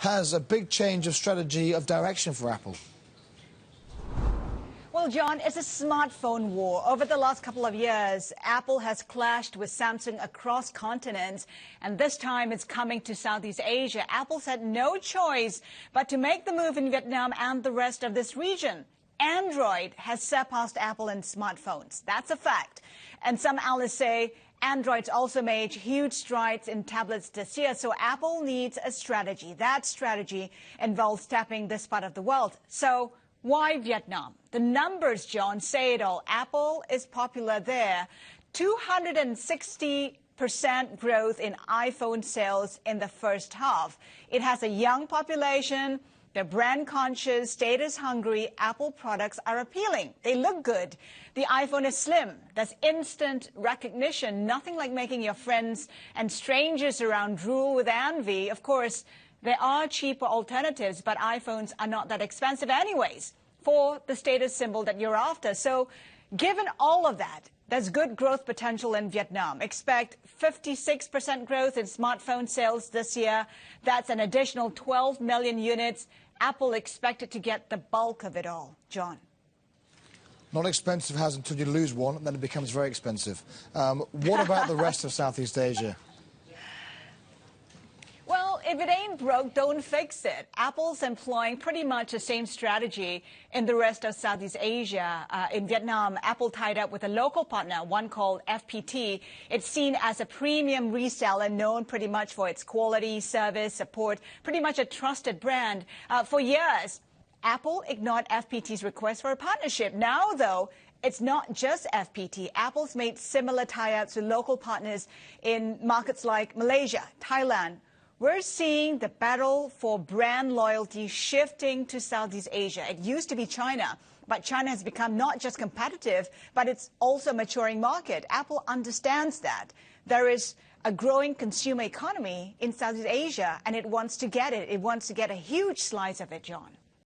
has a big change of strategy of direction for Apple. Well, John, it's a smartphone war. Over the last couple of years, Apple has clashed with Samsung across continents, and this time it's coming to Southeast Asia. Apple's had no choice but to make the move in Vietnam and the rest of this region. Android has surpassed Apple in smartphones. That's a fact. And some analysts say Android's also made huge strides in tablets this year, so Apple needs a strategy. That strategy involves tapping this part of the world. So why Vietnam? The numbers, John, say it all. Apple is popular there. 260% growth in iPhone sales in the first half. It has a young population. They're brand conscious, status hungry. Apple products are appealing. They look good. The iPhone is slim. There's instant recognition. Nothing like making your friends and strangers around drool with envy. Of course, there are cheaper alternatives, but iPhones are not that expensive anyways for the status symbol that you're after. So given all of that, there's good growth potential in Vietnam. Expect 56% growth in smartphone sales this year. That's an additional 12 million units. Apple expected to get the bulk of it all. John. Not expensive has until you lose one, and then it becomes very expensive. What about the rest of Southeast Asia? Well, if it ain't broke, don't fix it. Apple's employing pretty much the same strategy in the rest of Southeast Asia. In Vietnam, Apple tied up with a local partner, one called FPT. It's seen as a premium reseller known pretty much for its quality, service, support, pretty much a trusted brand. For years, Apple ignored FPT's request for a partnership. Now, though, it's not just FPT. Apple's made similar tie-ups with local partners in markets like Malaysia, Thailand. We're seeing the battle for brand loyalty shifting to Southeast Asia. It used to be China, but China has become not just competitive, but it's also a maturing market. Apple understands that. There is a growing consumer economy in Southeast Asia, and it wants to get it. It wants to get a huge slice of it, John.